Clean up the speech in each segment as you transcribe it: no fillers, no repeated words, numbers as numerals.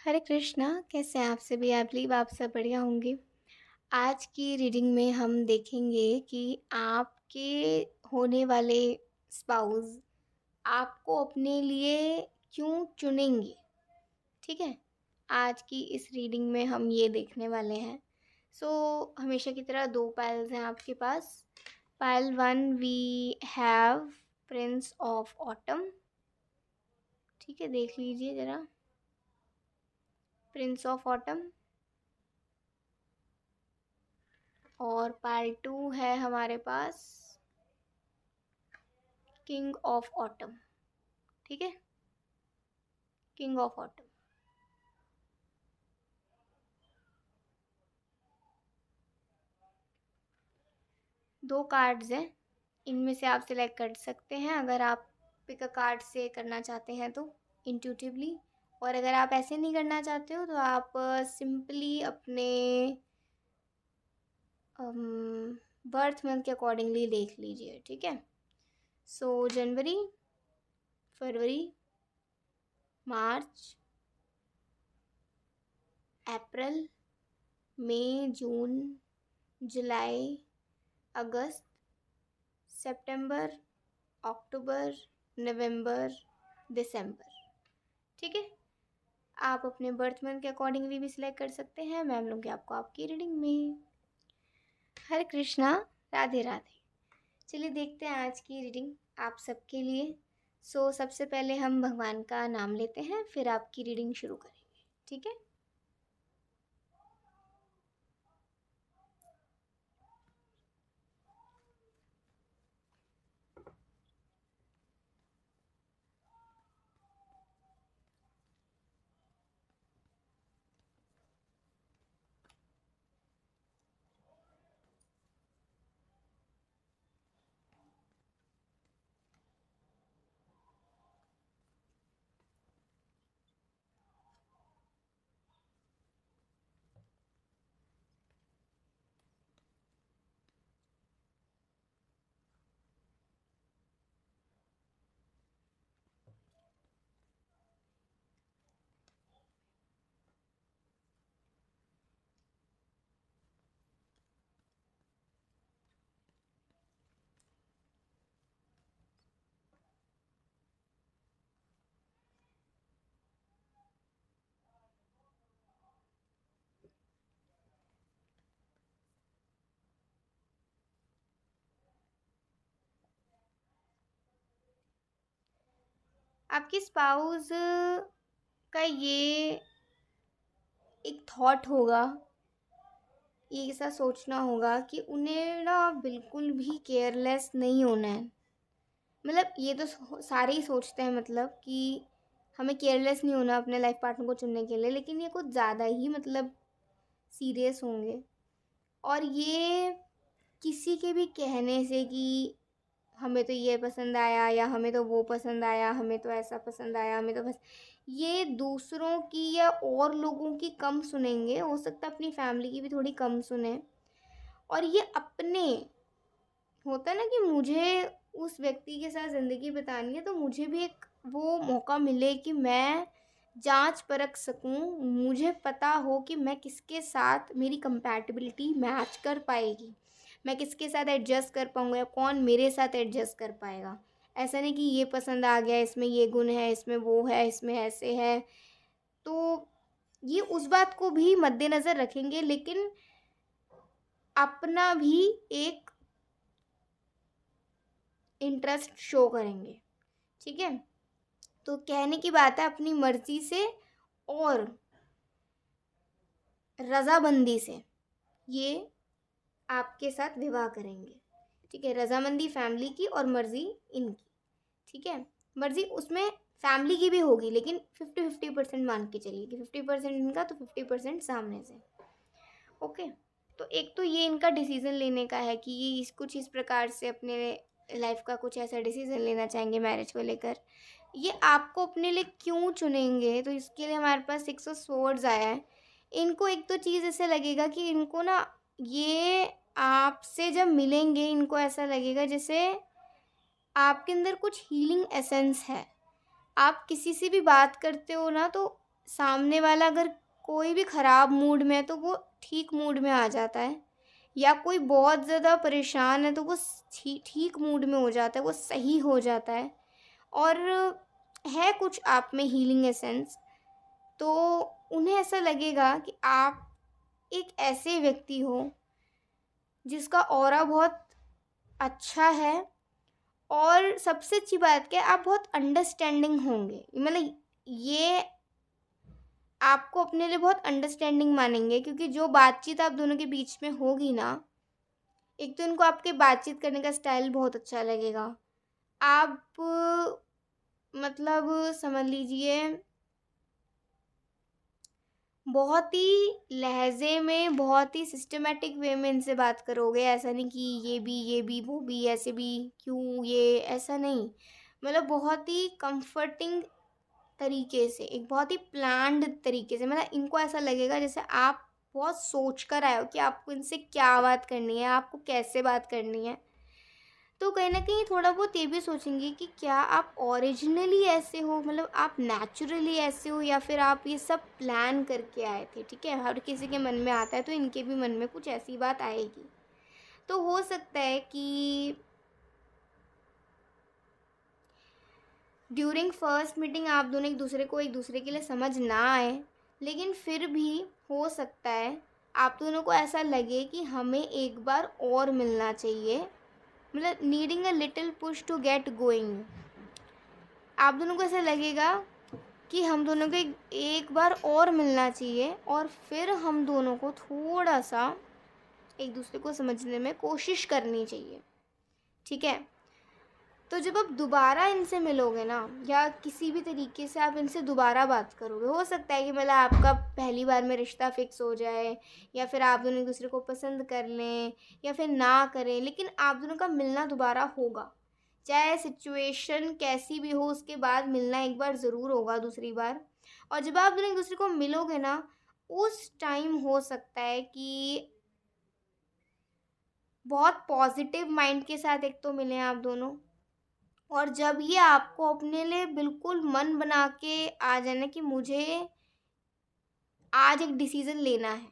हरे कृष्णा। कैसे हैं आप सभी? आई बिलीव आप सब बढ़िया होंगे। आज की रीडिंग में हम देखेंगे कि आपके होने वाले स्पाउस आपको अपने लिए क्यों चुनेंगे। ठीक है, आज की इस रीडिंग में हम ये देखने वाले हैं। हमेशा की तरह दो पाइल्स हैं आपके पास। Pile 1 we have prince of autumn. ठीक है, देख लीजिए ज़रा, प्रिंस ऑफ ऑटम। और पार्ट 2 है हमारे पास किंग ऑफ ऑटम। ठीक है, किंग ऑफ ऑटम। दो कार्ड्स हैं, इनमें से आप सिलेक्ट कर सकते हैं अगर आप पिक अ कार्ड से करना चाहते हैं तो इंट्यूटिवली, और अगर आप ऐसे नहीं करना चाहते हो तो आप सिंपली अपने बर्थ मंथ के अकॉर्डिंगली देख लीजिए। ठीक है, जनवरी, फरवरी, मार्च, अप्रैल, मई, जून, जुलाई, अगस्त, सितंबर, अक्टूबर, नवंबर, दिसंबर। ठीक है, आप अपने बर्थ मंथ के अकॉर्डिंगली भी सिलेक्ट कर सकते हैं। मैं लूँगी आपको आपकी रीडिंग में। हरे कृष्णा, राधे राधे। चलिए देखते हैं आज की रीडिंग आप सबके लिए। सबसे पहले हम भगवान का नाम लेते हैं, फिर आपकी रीडिंग शुरू करेंगे। ठीक है, आपकी स्पाउस का ये एक थॉट होगा, ये ऐसा सोचना होगा कि उन्हें ना बिल्कुल भी केयरलेस नहीं होना है। मतलब ये तो सारे ही सोचते हैं, मतलब कि हमें केयरलेस नहीं होना अपने लाइफ पार्टनर को चुनने के लिए, लेकिन ये कुछ ज़्यादा ही मतलब सीरियस होंगे। और ये किसी के भी कहने से कि हमें तो ये पसंद आया या हमें तो वो पसंद आया, हमें तो ऐसा पसंद आया, हमें तो बस, ये दूसरों की या और लोगों की कम सुनेंगे। हो सकता है अपनी फैमिली की भी थोड़ी कम सुने। और ये अपने, होता है ना कि मुझे उस व्यक्ति के साथ ज़िंदगी बितानी है तो मुझे भी एक वो मौका मिले कि मैं जांच परख सकूं, मुझे पता हो कि मैं किसके साथ मेरी कंपैटिबिलिटी मैच कर पाएगी, मैं किसके साथ एडजस्ट कर पाऊंगा या कौन मेरे साथ एडजस्ट कर पाएगा। ऐसा नहीं कि ये पसंद आ गया, इसमें ये गुण है, इसमें वो है, इसमें ऐसे है। तो ये उस बात को भी मद्देनज़र रखेंगे, लेकिन अपना भी एक इंटरेस्ट शो करेंगे। ठीक है, तो कहने की बात है अपनी मर्जी से और रज़ामंदी से ये आपके साथ विवाह करेंगे। ठीक है, रज़ामंदी फैमिली की और मर्जी इनकी। ठीक है, मर्जी उसमें फैमिली की भी होगी, लेकिन 50-50% मान के चलिए कि 50% इनका तो 50% सामने से। ओके, तो एक तो ये इनका डिसीज़न लेने का है कि ये कुछ इस प्रकार से अपने लाइफ का कुछ ऐसा डिसीज़न लेना चाहेंगे मैरिज को लेकर। ये आपको अपने लिए क्यों चुनेंगे, तो इसके लिए हमारे पास 6 ऑफ स्वॉर्ड्स आया है। इनको एक तो चीज़ ऐसे लगेगा कि इनको ना, ये आपसे जब मिलेंगे इनको ऐसा लगेगा जैसे आपके अंदर कुछ हीलिंग एसेंस है। आप किसी से भी बात करते हो ना, तो सामने वाला अगर कोई भी ख़राब मूड में है तो वो ठीक मूड में आ जाता है, या कोई बहुत ज़्यादा परेशान है तो वो ठीक मूड में हो जाता है, वो सही हो जाता है। और है कुछ आप में हीलिंग एसेंस, तो उन्हें ऐसा लगेगा कि आप एक ऐसे व्यक्ति हो जिसका ऑरा बहुत अच्छा है, और सबसे अच्छी बात क्या है, आप बहुत अंडरस्टैंडिंग होंगे। मतलब ये आपको अपने लिए बहुत अंडरस्टैंडिंग मानेंगे, क्योंकि जो बातचीत आप दोनों के बीच में होगी ना, एक तो उनको आपके बातचीत करने का स्टाइल बहुत अच्छा लगेगा। आप मतलब समझ लीजिए बहुत ही लहज़े में, बहुत ही सिस्टमैटिक वे में इनसे बात करोगे। ऐसा नहीं कि ये भी, वो भी, ऐसे भी, क्यों ये, ऐसा नहीं। मतलब बहुत ही कम्फ़र्टिंग तरीके से, एक बहुत ही प्लान्ड तरीके से, मतलब इनको ऐसा लगेगा जैसे आप बहुत सोच कर आए हो कि आपको इनसे क्या बात करनी है, आपको कैसे बात करनी है। तो कहीं न कहीं थोड़ा बहुत ये भी सोचेंगे कि क्या आप ओरिजिनली ऐसे हो, मतलब आप नेचुरली ऐसे हो, या फिर आप ये सब प्लान करके आए थे, ठीक है? हर किसी के मन में आता है, तो इनके भी मन में कुछ ऐसी बात आएगी। तो हो सकता है कि ड्यूरिंग फर्स्ट मीटिंग आप दोनों एक दूसरे के लिए समझ ना आए, लेकिन फिर भी हो सकता है आप दोनों को ऐसा लगे कि हमें एक बार और मिलना चाहिए, मतलब needing a little push to get going. आप दोनों को ऐसा लगेगा कि हम दोनों को एक बार और मिलना चाहिए, और फिर हम दोनों को थोड़ा सा एक दूसरे को समझने में कोशिश करनी चाहिए, ठीक है? तो जब आप दोबारा इनसे मिलोगे ना, या किसी भी तरीके से आप इनसे दोबारा बात करोगे, हो सकता है कि मतलब आपका पहली बार में रिश्ता फिक्स हो जाए, या फिर आप दोनों एक दूसरे को पसंद कर लें, या फिर ना करें, लेकिन आप दोनों का मिलना दोबारा होगा। चाहे सिचुएशन कैसी भी हो, उसके बाद मिलना एक बार ज़रूर होगा, दूसरी बार। और जब आप दोनों एक दूसरे को मिलोगे ना, उस टाइम हो सकता है कि बहुत पॉजिटिव माइंड के साथ एक तो मिलें आप दोनों, और जब ये आपको अपने लिए बिल्कुल मन बना के आ जाए ना कि मुझे आज एक डिसीज़न लेना है,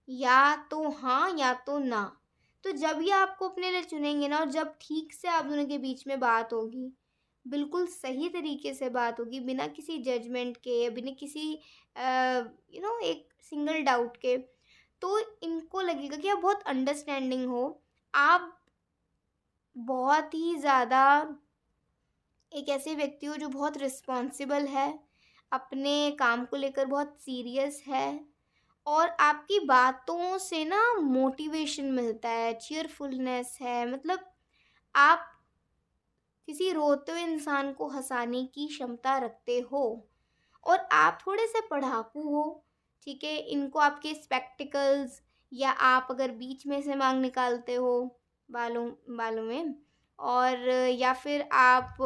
या तो हाँ या तो ना, तो जब ये आपको अपने लिए चुनेंगे ना, और जब ठीक से आप दोनों के बीच में बात होगी, बिल्कुल सही तरीके से बात होगी, बिना किसी जजमेंट के, या बिना किसी एक सिंगल डाउट के, तो इनको लगेगा कि आप बहुत अंडरस्टैंडिंग हो। आप बहुत ही ज़्यादा एक ऐसे व्यक्ति हो जो बहुत रिस्पॉन्सिबल है, अपने काम को लेकर बहुत सीरियस है, और आपकी बातों से ना मोटिवेशन मिलता है, चीयरफुलनेस है। मतलब आप किसी रोते हुए इंसान को हंसाने की क्षमता रखते हो, और आप थोड़े से पढ़ाकू हो, ठीक है? इनको आपके स्पेक्टिकल्स, या आप अगर बीच में से मांग निकालते हो बालों बालों में, और या फिर आप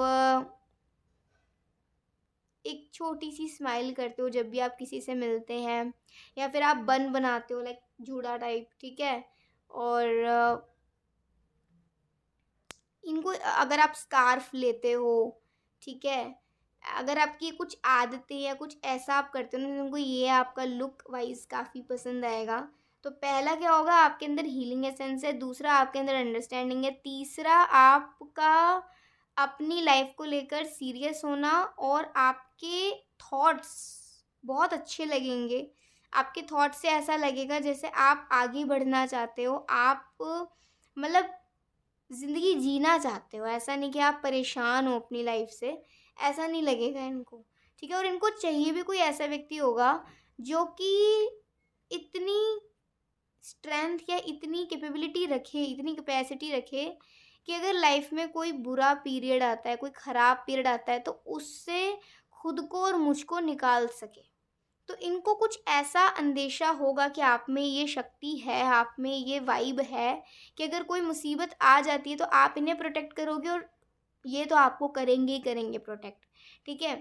एक छोटी सी स्माइल करते हो जब भी आप किसी से मिलते हैं, या फिर आप बन बनाते हो लाइक जूड़ा टाइप, ठीक है? और इनको अगर आप स्कार्फ लेते हो, ठीक है? अगर आपकी कुछ आदतें या कुछ ऐसा आप करते हो ना, उनको ये आपका लुक वाइज काफ़ी पसंद आएगा। तो पहला क्या होगा, आपके अंदर हीलिंग एसेंस है, दूसरा आपके अंदर अंडरस्टैंडिंग है, तीसरा आपका अपनी लाइफ को लेकर सीरियस होना, और आपके थॉट्स बहुत अच्छे लगेंगे। आपके थॉट से ऐसा लगेगा जैसे आप आगे बढ़ना चाहते हो, आप मतलब ज़िंदगी जीना चाहते हो, ऐसा नहीं कि आप परेशान हो अपनी लाइफ से, ऐसा नहीं लगेगा इनको, ठीक है? और इनको चाहिए भी कोई ऐसा व्यक्ति होगा जो कि इतनी स्ट्रेंथ या इतनी कैपेबिलिटी रखे, इतनी कैपेसिटी रखे कि अगर लाइफ में कोई बुरा पीरियड आता है, कोई ख़राब पीरियड आता है, तो उससे खुद को और मुझको निकाल सके। तो इनको कुछ ऐसा अंदेशा होगा कि आप में ये शक्ति है, आप में ये वाइब है, कि अगर कोई मुसीबत आ जाती है तो आप इन्हें प्रोटेक्ट करोगे, और ये तो आपको करेंगे ही करेंगे प्रोटेक्ट, ठीक है?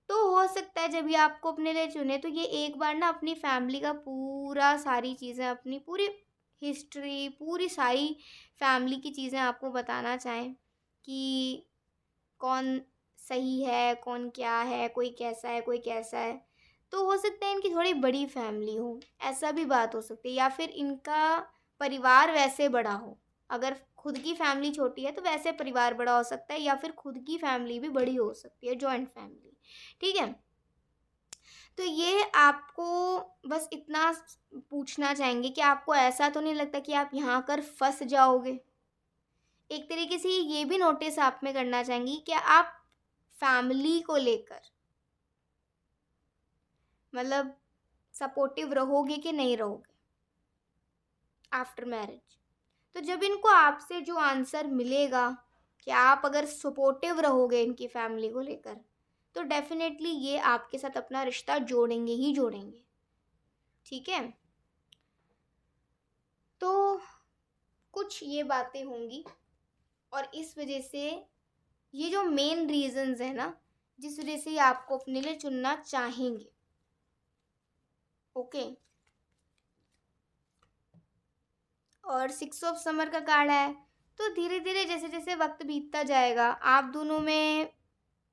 तो हो सकता है जब ये आपको अपने लिए चुने, तो ये एक बार ना अपनी फैमिली का पूरा सारी चीज़ें, अपनी पूरी हिस्ट्री, पूरी सारी फैमिली की चीज़ें आपको बताना चाहें कि कौन सही है, कौन क्या है, कोई कैसा है, कोई कैसा है। तो हो सकता है इनकी थोड़ी बड़ी फैमिली हो, ऐसा भी बात हो सकती है, या फिर इनका परिवार वैसे बड़ा हो। अगर खुद की फैमिली छोटी है तो वैसे परिवार बड़ा हो सकता है, या फिर खुद की फैमिली भी बड़ी हो सकती है, जॉइंट फैमिली। ठीक है, तो ये आपको बस इतना पूछना चाहेंगे कि आपको ऐसा तो नहीं लगता कि आप यहाँ कर फंस जाओगे। एक तरीके से ये भी नोटिस आप में करना चाहेंगी कि आप फैमिली को लेकर मतलब सपोर्टिव रहोगे कि नहीं रहोगे आफ्टर मैरिज। तो जब इनको आपसे जो आंसर मिलेगा कि आप अगर सपोर्टिव रहोगे इनकी फैमिली को लेकर, तो डेफिनेटली ये आपके साथ अपना रिश्ता जोड़ेंगे ही जोड़ेंगे। ठीक है, तो कुछ ये बातें होंगी, और इस वजह से ये जो मेन रीजंस है ना, जिस वजह से ये आपको अपने लिए चुनना चाहेंगे। ओके, और 6 ऑफ समर का कार्ड है, तो धीरे धीरे जैसे जैसे वक्त बीतता जाएगा आप दोनों में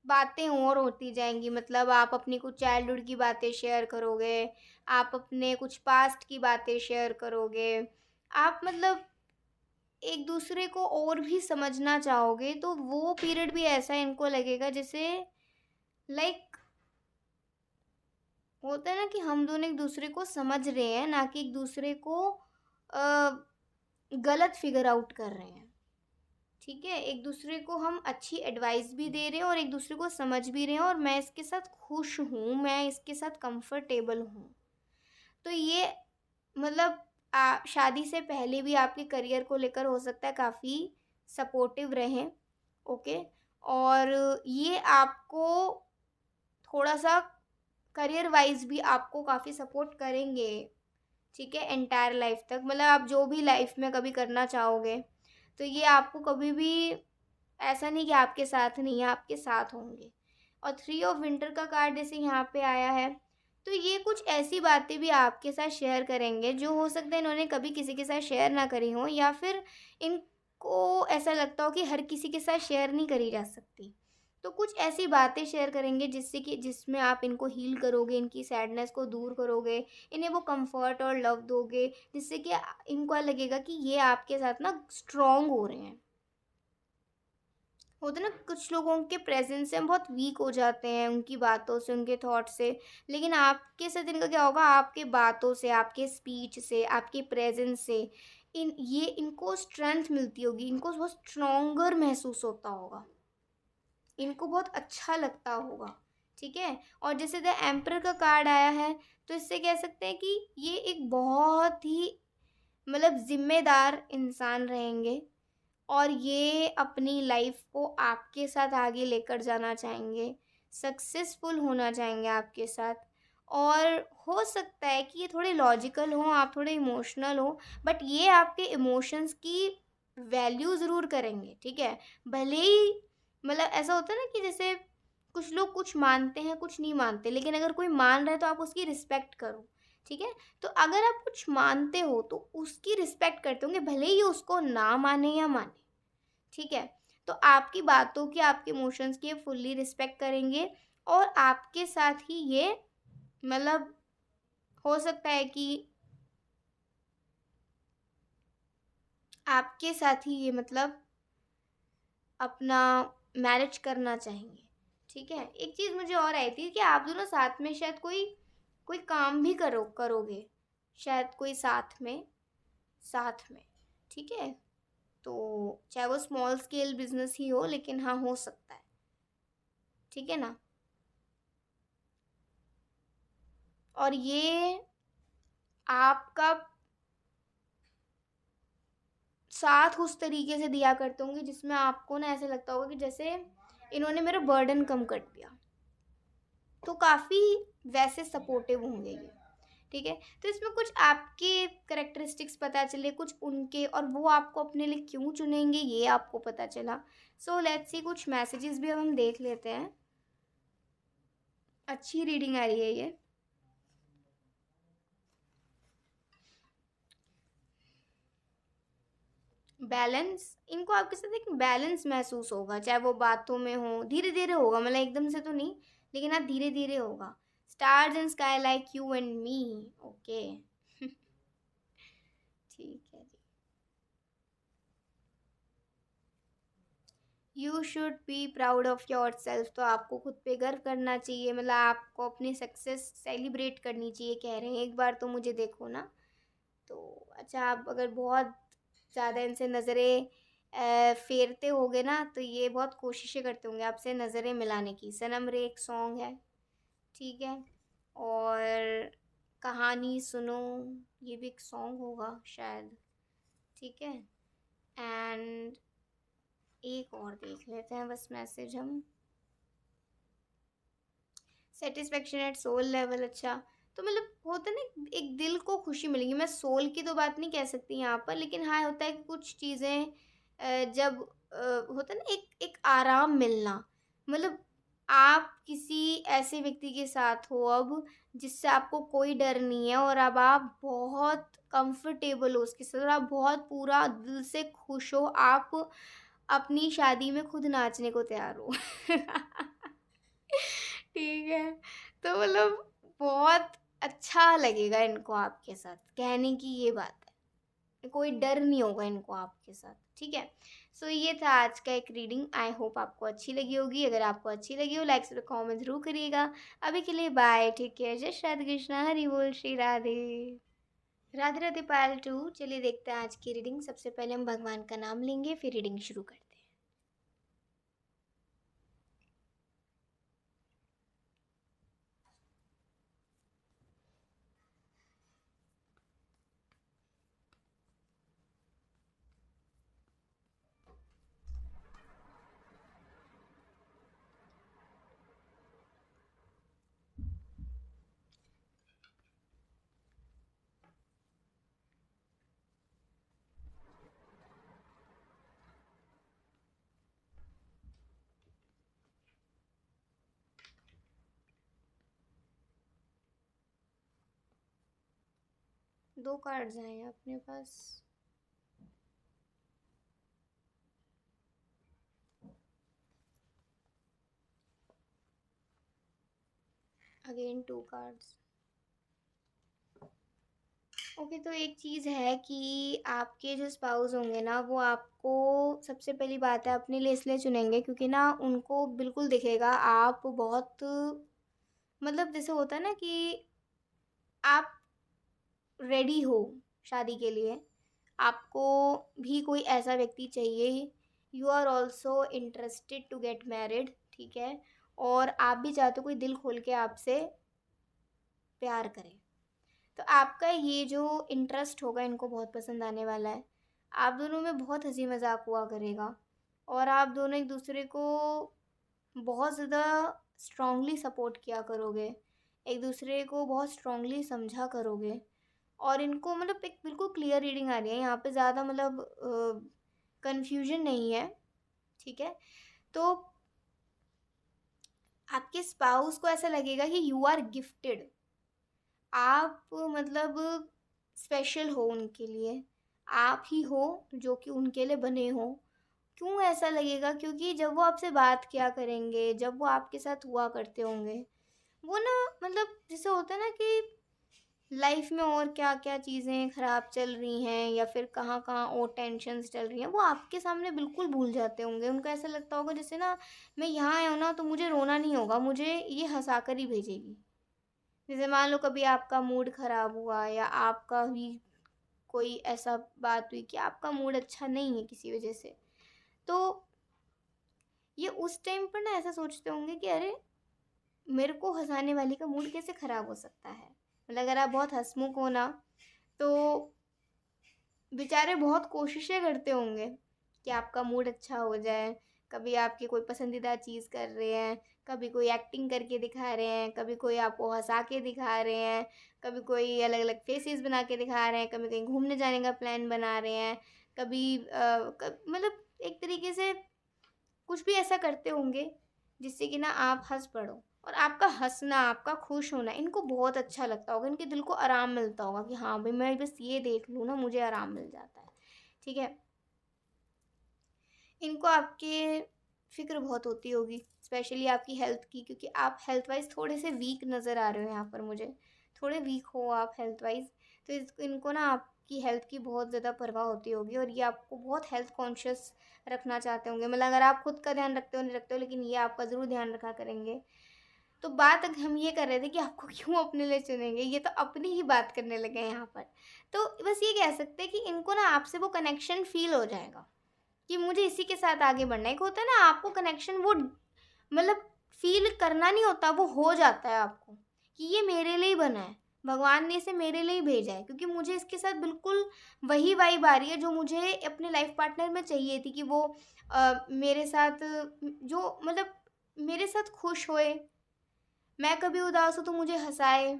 बातें और होती जाएंगी। मतलब आप अपनी कुछ चाइल्डहुड की बातें शेयर करोगे, आप अपने कुछ पास्ट की बातें शेयर करोगे, आप मतलब एक दूसरे को और भी समझना चाहोगे। तो वो पीरियड भी ऐसा इनको लगेगा जैसे लाइक होता है ना कि हम दोनों एक दूसरे को समझ रहे हैं, ना कि एक दूसरे को गलत फिगर आउट कर रहे हैं। ठीक है, एक दूसरे को हम अच्छी एडवाइस भी दे रहे हैं और एक दूसरे को समझ भी रहे हैं, और मैं इसके साथ खुश हूँ, मैं इसके साथ कंफर्टेबल हूँ। तो ये मतलब शादी से पहले भी आपके करियर को लेकर हो सकता है काफ़ी सपोर्टिव रहें। ओके, और ये आपको थोड़ा सा करियर वाइज भी आपको काफ़ी सपोर्ट करेंगे। ठीक है, एंटायर लाइफ तक, मतलब आप जो भी लाइफ में कभी करना चाहोगे तो ये आपको कभी भी ऐसा नहीं कि आपके साथ नहीं है, आपके साथ होंगे। और 3 ऑफ विंटर का कार्ड जैसे यहाँ पे आया है, तो ये कुछ ऐसी बातें भी आपके साथ शेयर करेंगे जो हो सकता है इन्होंने कभी किसी के साथ शेयर ना करी हो, या फिर इनको ऐसा लगता हो कि हर किसी के साथ शेयर नहीं करी जा सकती। तो कुछ ऐसी बातें शेयर करेंगे जिससे कि जिसमें आप इनको हील करोगे, इनकी सैडनेस को दूर करोगे, इन्हें वो कंफर्ट और लव दोगे, जिससे कि इनको लगेगा कि ये आपके साथ ना स्ट्रॉन्ग हो रहे हैं। होता है ना कुछ लोगों के प्रेजेंस से हम बहुत वीक हो जाते हैं, उनकी बातों से, उनके थॉट से, लेकिन आपके साथ इनका क्या होगा, आपके बातों से, आपके स्पीच से, आपके प्रेजेंस से इनको स्ट्रेंथ मिलती होगी, इनको बहुत स्ट्रॉन्गर महसूस होता होगा, इनको बहुत अच्छा लगता होगा। ठीक है, और जैसे द एम्पर का कार्ड आया है, तो इससे कह सकते हैं कि ये एक बहुत ही मतलब जिम्मेदार इंसान रहेंगे, और ये अपनी लाइफ को आपके साथ आगे लेकर जाना चाहेंगे, सक्सेसफुल होना चाहेंगे आपके साथ। और हो सकता है कि ये थोड़े लॉजिकल हों, आप थोड़े इमोशनल हो, बट ये आपके इमोशंस की वैल्यू ज़रूर करेंगे। ठीक है, भले ही मतलब ऐसा होता है ना कि जैसे कुछ लोग कुछ मानते हैं, कुछ नहीं मानते, लेकिन अगर कोई मान रहा है तो आप उसकी रिस्पेक्ट करो। ठीक है, तो अगर आप कुछ मानते हो तो उसकी रिस्पेक्ट करते होंगे, भले ही उसको ना माने या माने। ठीक है, तो आपकी बातों की, आपके इमोशंस की फुल्ली रिस्पेक्ट करेंगे, और आपके साथ ही ये मतलब हो सकता है कि आपके साथ ही ये मतलब अपना मैरिज करना चाहेंगे। ठीक है, एक चीज़ मुझे और आई थी कि आप दोनों साथ में शायद कोई कोई काम भी करोगे, शायद कोई साथ में। ठीक है, तो चाहे वो स्मॉल स्केल बिजनेस ही हो, लेकिन हाँ हो सकता है। ठीक है ना, और ये आपका साथ उस तरीके से दिया करते होंगे जिसमें आपको ना ऐसे लगता होगा कि जैसे इन्होंने मेरा बर्डन कम कर दिया। तो काफ़ी वैसे सपोर्टिव होंगे ये। ठीक है, तो इसमें कुछ आपके करेक्टरिस्टिक्स पता चले, कुछ उनके, और वो आपको अपने लिए क्यों चुनेंगे ये आपको पता चला। सो लेट्स सी, कुछ मैसेजेस भी अब हम देख लेते हैं। अच्छी रीडिंग आ रही है ये। बैलेंस, इनको आपके साथ एक बैलेंस महसूस होगा, चाहे वो बातों में हो, धीरे धीरे होगा, मतलब एकदम से तो नहीं, लेकिन हाँ धीरे धीरे होगा। Stars in sky like you and me. Okay. ठीक है जी। You should be proud of yourself, तो आपको खुद पे गर्व करना चाहिए, मतलब आपको अपनी सक्सेस सेलिब्रेट करनी चाहिए, कह रहे हैं। एक बार तो मुझे देखो ना। तो अच्छा, आप अगर बहुत ज़्यादा इनसे नज़रें फेरते होगे ना, तो ये बहुत कोशिशें करते होंगे आपसे नज़रें मिलाने की। सनम रे एक सॉन्ग है, ठीक है। और कहानी सुनो, ये भी एक सॉन्ग होगा शायद, ठीक है। एंड एक और देख लेते हैं बस मैसेज हम। सेटिस्फेक्शन एट सोल लेवल, अच्छा। तो मतलब होता है ना, एक दिल को खुशी मिलेगी। मैं सोल की तो बात नहीं कह सकती यहाँ पर, लेकिन हाँ होता है कि कुछ चीज़ें जब होता है ना, एक एक आराम मिलना, मतलब आप किसी ऐसे व्यक्ति के साथ हो अब, जिससे आपको कोई डर नहीं है, और अब आप बहुत कंफर्टेबल हो उसके साथ, और आप बहुत पूरा दिल से खुश हो, आप अपनी शादी में खुद नाचने को तैयार हो। ठीक है। तो मतलब बहुत अच्छा लगेगा इनको आपके साथ, कहने की ये बात है, कोई डर नहीं होगा इनको आपके साथ, ठीक है। सो ये था आज का एक रीडिंग। आई होप आपको अच्छी लगी होगी। अगर आपको अच्छी लगी हो, लाइक से कमेंट जरूर करिएगा। अभी के लिए बाय, ठीक है। जय श्री कृष्णा, हरि बोल, श्री राधे। राधे राधे पायल टू। चलिए देखते हैं आज की रीडिंग। सबसे पहले हम भगवान का नाम लेंगे, फिर रीडिंग शुरू करते हैं। 2 कार्ड्स आए हैं अपने पास। Again 2 cards. ओके, तो एक चीज़ है कि आपके जो स्पाउस होंगे ना, वो आपको सबसे पहली बात है अपने लिए इसलिए चुनेंगे क्योंकि ना उनको बिल्कुल दिखेगा आप बहुत, मतलब जैसे होता है ना कि आप रेडी हो शादी के लिए, आपको भी कोई ऐसा व्यक्ति चाहिए। You are also interested to get married, ठीक है। और आप भी चाहते हो कोई दिल खोल के आपसे प्यार करे। तो आपका ये जो इंटरेस्ट होगा इनको बहुत पसंद आने वाला है। आप दोनों में बहुत हंसी मजाक हुआ करेगा, और आप दोनों एक दूसरे को बहुत ज़्यादा स्ट्रांगली सपोर्ट किया करोगे, एक दूसरे को बहुत स्ट्रांगली समझा करोगे। और इनको मतलब एक बिल्कुल क्लियर रीडिंग आ रही है यहाँ पे, ज़्यादा मतलब कन्फ्यूजन नहीं है, ठीक है। तो आपके स्पाउस को ऐसा लगेगा कि यू आर गिफ्टेड, आप मतलब स्पेशल हो उनके लिए, आप ही हो जो कि उनके लिए बने हो। क्यों ऐसा लगेगा? क्योंकि जब वो आपसे बात किया करेंगे, जब वो आपके साथ हुआ करते होंगे, वो ना मतलब जैसे होता है ना कि लाइफ में और क्या क्या चीज़ें ख़राब चल रही हैं या फिर कहाँ कहाँ और टेंशन्स चल रही हैं, वो आपके सामने बिल्कुल भूल जाते होंगे। उनको ऐसा लगता होगा जैसे ना मैं यहाँ आया हूँ ना तो मुझे रोना नहीं होगा, मुझे ये हंसा कर ही भेजेगी। जैसे मान लो कभी आपका मूड ख़राब हुआ, या आपका भी कोई ऐसा बात हुई कि आपका मूड अच्छा नहीं है किसी वजह से, तो ये उस टाइम पर ना ऐसा सोचते होंगे कि अरे, मेरे को हंसाने वाली का मूड कैसे ख़राब हो सकता है। मतलब अगर आप बहुत हंसमुख हो ना, तो बेचारे बहुत कोशिशें करते होंगे कि आपका मूड अच्छा हो जाए। कभी आपकी कोई पसंदीदा चीज़ कर रहे हैं, कभी कोई एक्टिंग करके दिखा रहे हैं, कभी कोई आपको हंसा के दिखा रहे हैं, कभी कोई अलग अलग फेसेस बना के दिखा रहे हैं, कभी कहीं घूमने जाने का प्लान बना रहे हैं, कभी मतलब एक तरीके से कुछ भी ऐसा करते होंगे जिससे कि ना आप हंस पड़ो। और आपका हंसना, आपका खुश होना इनको बहुत अच्छा लगता होगा, इनके दिल को आराम मिलता होगा कि हाँ भाई, मैं बस ये देख लूँ ना मुझे आराम मिल जाता है, ठीक है। इनको आपके फ़िक्र बहुत होती होगी, स्पेशली आपकी हेल्थ की, क्योंकि आप हेल्थ वाइज थोड़े से वीक नज़र आ रहे हो यहाँ पर मुझे, थोड़े वीक हो आप हेल्थ वाइज। तो इनको ना आपकी हेल्थ की बहुत ज़्यादा परवाह होती होगी और ये आपको बहुत हेल्थ कॉन्शियस रखना चाहते होंगे। मतलब अगर आप खुद का ध्यान रखते हो नहीं रखते हो, लेकिन ये आपका ज़रूर ध्यान रखा करेंगे। तो बात अगर हम ये कर रहे थे कि आपको क्यों अपने लिए चुनेंगे, ये तो अपनी ही बात करने लगे हैं यहाँ पर। तो बस ये कह सकते हैं कि इनको ना आपसे वो कनेक्शन फ़ील हो जाएगा कि मुझे इसी के साथ आगे बढ़ना है। एक होता है ना आपको कनेक्शन, वो मतलब फ़ील करना नहीं होता, वो हो जाता है आपको कि ये मेरे लिए ही बना है, भगवान ने इसे मेरे लिए ही भेजा है, क्योंकि मुझे इसके साथ बिल्कुल वही वाइब आ रही है जो मुझे अपने लाइफ पार्टनर में चाहिए थी, कि वो मेरे साथ जो मतलब मेरे साथ खुश होए, मैं कभी उदास हूँ तो मुझे हँसाए,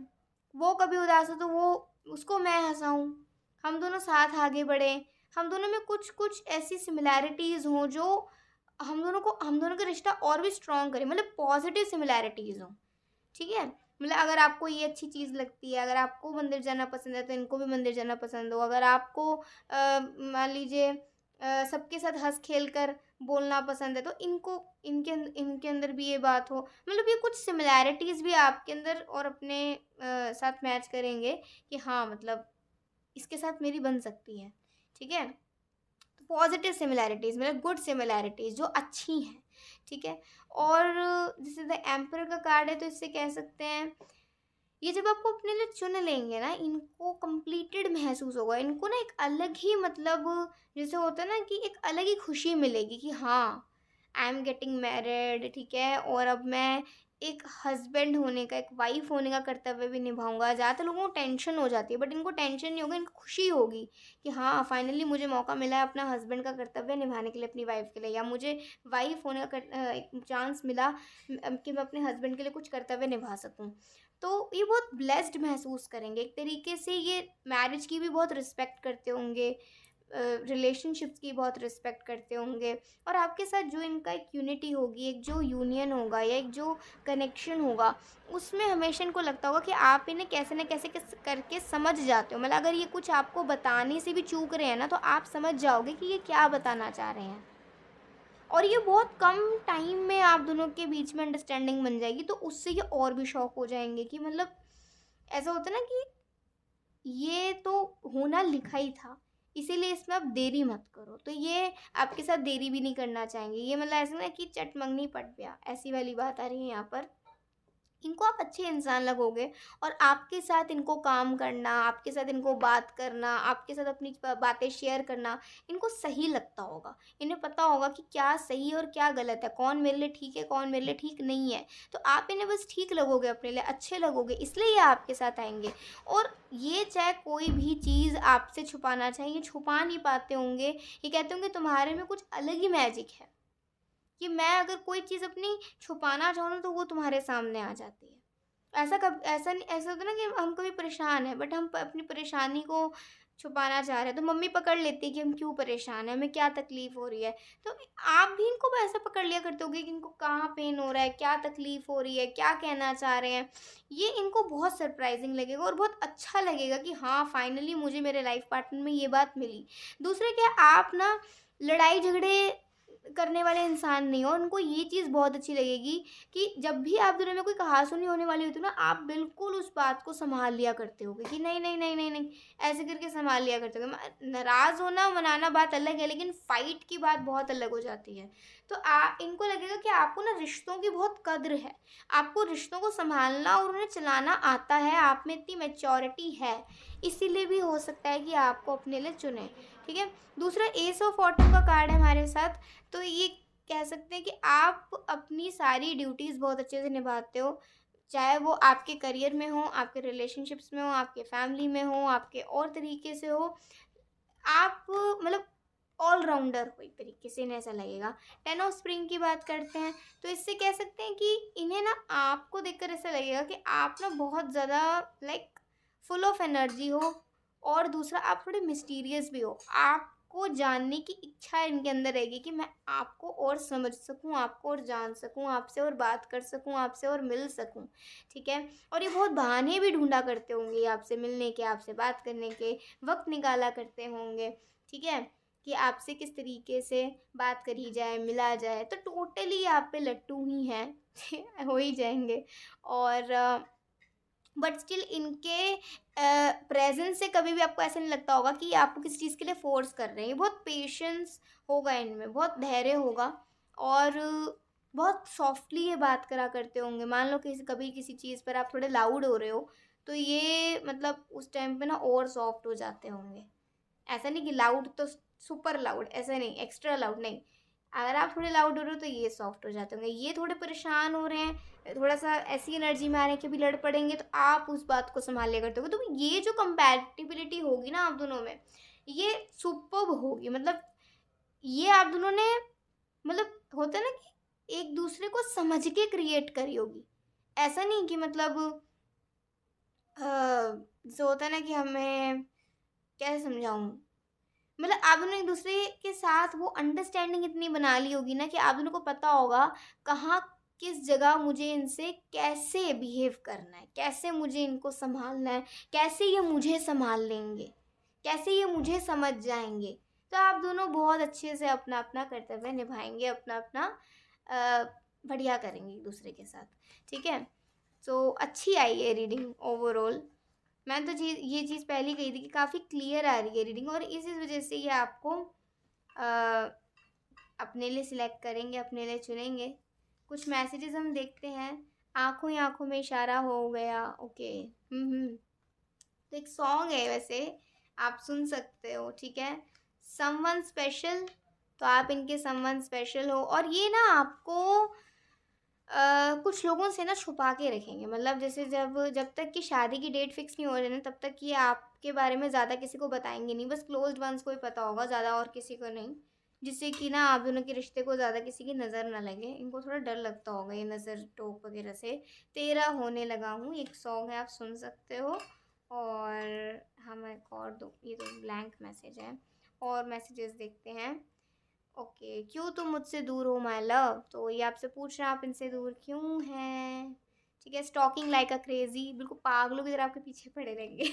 वो कभी उदास हो तो वो उसको मैं हँसाऊँ, हम दोनों साथ आगे बढ़ें, हम दोनों में कुछ-कुछ ऐसी सिमिलैरिटीज़ हों जो हम दोनों का रिश्ता और भी स्ट्रॉन्ग करें, मतलब पॉज़िटिव सिमिलैरिटीज़ हों, ठीक है? मतलब अगर आपको ये अच्छी चीज़ लगती है, अगर आपको मंदिर जाना पसंद है तो इनको भी मंदिर जाना पसंद हो, अगर आपको मान लीजिए सबके साथ हँस-खेल कर बोलना पसंद है तो इनके अंदर भी ये बात हो। मतलब ये कुछ सिमिलैरिटीज़ भी आपके अंदर और अपने साथ मैच करेंगे कि हाँ, मतलब इसके साथ मेरी बन सकती है, ठीक है? तो पॉज़िटिव सिमिलैरिटीज़, मतलब गुड सिमिलैरिटीज़ जो अच्छी हैं, ठीक है? और जैसे द एम्परर का कार्ड है तो इससे कह सकते हैं, ये जब आपको अपने लिए चुन लेंगे ना, इनको कंप्लीटेड महसूस होगा। इनको ना एक अलग ही मतलब, जैसे होता है ना कि एक अलग ही खुशी मिलेगी कि हाँ, आई एम गेटिंग मैरिड, ठीक है? और अब मैं एक हस्बैंड होने का, एक वाइफ़ होने का कर्तव्य भी निभाऊँगा। ज़्यादातर लोगों को टेंशन हो जाती है, बट इनको टेंशन नहीं होगा, इनको खुशी होगी कि हाँ, फाइनली मुझे मौका मिला है अपना हस्बैंड का कर्तव्य निभाने के लिए अपनी वाइफ़ के लिए, या मुझे वाइफ़ होने का एक चांस मिला कि मैं अपने हस्बैंड के लिए कुछ कर्तव्य निभा सकूँ। तो ये बहुत ब्लेस्ड महसूस करेंगे। एक तरीके से ये मैरिज की भी बहुत रिस्पेक्ट करते होंगे, रिलेशनशिप्स की बहुत रिस्पेक्ट करते होंगे, और आपके साथ जो इनका एक यूनिटी होगी, एक जो यूनियन होगा या एक जो कनेक्शन होगा, उसमें हमेशा इनको लगता होगा कि आप इन्हें कैसे न कैसे करके समझ जाते हो। मतलब अगर ये कुछ आपको बताने से भी चूक रहे हैं ना, तो आप समझ जाओगे कि ये क्या बताना चाह रहे हैं। और ये बहुत कम टाइम में आप दोनों के बीच में अंडरस्टैंडिंग बन जाएगी, तो उससे ये और भी शॉक हो जाएँगे कि मतलब ऐसा होता है ना कि ये तो होना लिखा ही था, इसीलिए इसमें आप देरी मत करो। तो ये आपके साथ देरी भी नहीं करना चाहेंगे। ये मतलब ऐसा ना कि चट मंगनी पट ब्याह, ऐसी वाली बात आ रही है यहाँ पर। इनको आप अच्छे इंसान लगोगे, और आपके साथ इनको काम करना, आपके साथ इनको बात करना, आपके साथ अपनी बातें शेयर करना इनको सही लगता होगा। इन्हें पता होगा कि क्या सही और क्या गलत है, कौन मेरे लिए ठीक है, कौन मेरे लिए ठीक नहीं है। तो आप इन्हें बस ठीक लगोगे, अपने लिए अच्छे लगोगे, इसलिए ये आपके साथ आएँगे। और ये चाहे कोई भी चीज़ आपसे छुपाना चाहे, ये छुपा नहीं पाते होंगे। ये कहते होंगे तुम्हारे में कुछ अलग ही मैजिक है, कि मैं अगर कोई चीज़ अपनी छुपाना चाहूँ ना, तो वो तुम्हारे सामने आ जाती है। ऐसा नहीं, ऐसा होता है ना कि हम कभी परेशान हैं, बट हम अपनी परेशानी को छुपाना चाह रहे हैं, तो मम्मी पकड़ लेती है कि हम क्यों परेशान हैं, हमें क्या तकलीफ़ हो रही है। तो आप भी इनको ऐसा पकड़ लिया करते होगे कि इनको कहाँ पेन हो रहा है, क्या तकलीफ़ हो रही है, क्या कहना चाह रहे हैं। ये इनको बहुत सरप्राइजिंग लगेगा और बहुत अच्छा लगेगा कि हाँ, फाइनली मुझे मेरे लाइफ पार्टनर में ये बात मिली। दूसरा क्या, आप ना लड़ाई झगड़े करने वाले इंसान नहीं हो। उनको ये चीज़ बहुत अच्छी लगेगी कि जब भी आप दोनों में कोई कहा-सुनी होने वाली होती है ना, आप बिल्कुल उस बात को सँभाल लिया करते होगे कि नहीं, नहीं, नहीं, नहीं, नहीं, ऐसे करके सँभाल लिया करते होगे। म नाराज़ होना, मनाना बात अलग है, लेकिन फाइट की बात बहुत अलग हो जाती है। तो इनको लगेगा कि आपको ना रिश्तों की बहुत कद्र है। आपको रिश्तों को सँभालना और उन्हें चलाना आता है, आप में इतनी मैच्योरिटी है। इसीलिए भी हो सकता है कि आपको अपने लिए चुनें, ठीक है? दूसरा एस ऑफ ऑटम का कार्ड है हमारे साथ, तो ये कह सकते हैं कि आप अपनी सारी ड्यूटीज़ बहुत अच्छे से निभाते हो, चाहे वो आपके करियर में हो, आपके रिलेशनशिप्स में हो, आपके फैमिली में हो, आपके और तरीके से हो। आप मतलब ऑलराउंडर हो एक तरीके से, इन्हें ऐसा लगेगा। 10 ऑफ स्प्रिंग की बात करते हैं, तो इससे कह सकते हैं कि इन्हें ना आपको देखकर ऐसा लगेगा कि आप ना बहुत ज़्यादा लाइक फुल ऑफ एनर्जी हो, और दूसरा आप थोड़े मिस्टीरियस भी हो। आपको जानने की इच्छा इनके अंदर रहेगी कि मैं आपको और समझ सकूँ, आपको और जान सकूँ, आपसे और बात कर सकूँ, आपसे और मिल सकूँ, ठीक है? और ये बहुत बहाने भी ढूँढा करते होंगे आपसे मिलने के, आपसे बात करने के, वक़्त निकाला करते होंगे, ठीक है? कि आपसे किस तरीके से बात करी जाए, मिला जाए, तो टोटली आप पे लट्टू ही हैं हो ही जाएँगे। और बट स्टिल इनके प्रेजेंस से कभी भी आपको ऐसा नहीं लगता होगा कि ये आपको किसी चीज़ के लिए फोर्स कर रहे हैं। ये बहुत पेशेंस होगा इनमें, बहुत धैर्य होगा, और बहुत सॉफ्टली ये बात करा करते होंगे। मान लो किसी कभी किसी चीज़ पर आप थोड़े लाउड हो रहे हो, तो ये मतलब उस टाइम पे ना और सॉफ्ट हो जाते होंगे। ऐसा नहीं कि लाउड तो सुपर लाउड, ऐसा नहीं, एक्स्ट्रा लाउड नहीं। अगर आप थोड़े लाउड हो रहे हो तो ये सॉफ्ट हो जाते होंगे। ये थोड़े परेशान हो रहे हैं, थोड़ा सा ऐसी एनर्जी में आ रहे हैं कि अभी लड़ पड़ेंगे, तो आप उस बात को संभाल लिया करते होगे। तो ये जो कंपैटिबिलिटी होगी ना आप दोनों में, ये सुपर्ब होगी। मतलब ये आप दोनों ने, मतलब होता है ना कि एक दूसरे को समझ के क्रिएट करी होगी। ऐसा नहीं कि मतलब जो होता है ना कि हमें कैसे समझाऊं, मतलब आप दोनों एक दूसरे के साथ वो अंडरस्टैंडिंग इतनी बना ली होगी ना कि आप दोनों को पता होगा कहाँ किस जगह मुझे इनसे कैसे बिहेव करना है, कैसे मुझे इनको संभालना है, कैसे ये मुझे संभाल लेंगे, कैसे ये मुझे समझ जाएंगे। तो आप दोनों बहुत अच्छे से अपना अपना कर्तव्य निभाएंगे, अपना अपना अ, बढ़िया करेंगे एक दूसरे के साथ। ठीक है, तो अच्छी आई है रीडिंग ओवरऑल। मैं तो ये चीज़ पहले ही कही थी कि काफ़ी क्लियर आ रही है रीडिंग, और इसी वजह से ये आपको अपने लिए सिलेक्ट करेंगे, अपने लिए चुनेंगे। कुछ मैसेजेस हम देखते हैं। आंखों ही आंखों में इशारा हो गया, ओके। तो एक सॉन्ग है वैसे, आप सुन सकते हो, ठीक है। समवन स्पेशल, तो आप इनके समवन स्पेशल हो, और ये ना आपको कुछ लोगों से ना छुपा के रखेंगे। मतलब जैसे जब जब तक कि शादी की डेट फिक्स नहीं हो रही ना, तब तक ये आपके बारे में ज़्यादा किसी को बताएंगे नहीं, बस क्लोज्ड वंस को ही पता होगा, ज़्यादा और किसी को नहीं। जिससे कि ना आप दोनों के रिश्ते को ज़्यादा किसी की नज़र ना लगे। इनको थोड़ा डर लगता होगा ये नज़र टोक वगैरह से। तेरा होने लगा हूँ एक सॉन्ग है, आप सुन सकते हो। और हम एक और दो, ये तो ब्लैंक मैसेज है, और मैसेजेस देखते हैं। ओके, क्यों तुम मुझसे दूर हो माय लव, तो ये आपसे पूछ रहे हैं आप इनसे दूर क्यों हैं। ठीक है, स्टॉकिंग लाइक अ क्रेजी, बिल्कुल पागलों की तरह आपके पीछे पड़े रहेंगे।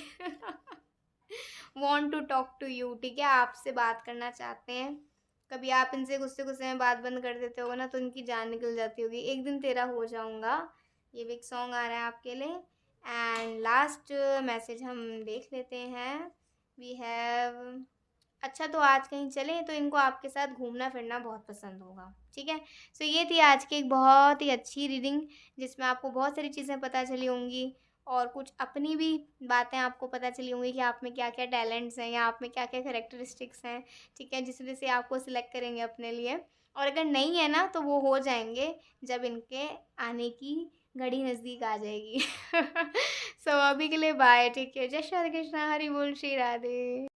Want to talk to you, ठीक है, आपसे बात करना चाहते हैं। कभी आप इनसे गुस्से गुस्से में बात बंद कर देते हो ना, तो इनकी जान निकल जाती होगी। एक दिन तेरा हो जाऊंगा, ये भी एक सॉन्ग आ रहा है आपके लिए। एंड लास्ट मैसेज हम देख लेते हैं। वी हैव, अच्छा तो आज कहीं चलें, तो इनको आपके साथ घूमना फिरना बहुत पसंद होगा। ठीक है, सो ये थी आज की एक बहुत ही अच्छी रीडिंग, जिसमें आपको बहुत सारी चीज़ें पता चली होंगी, और कुछ अपनी भी बातें आपको पता चली होंगी कि आप में क्या क्या टैलेंट्स हैं, या आप में क्या क्या करेक्टरिस्टिक्स हैं। ठीक है, जिस वजह से आपको सिलेक्ट करेंगे अपने लिए, और अगर नहीं है ना तो वो हो जाएंगे जब इनके आने की घड़ी नज़दीक आ जाएगी। सो अभी के लिए बाय, ठीक है, जय श्री कृष्णा, हरि बोल, श्री राधे।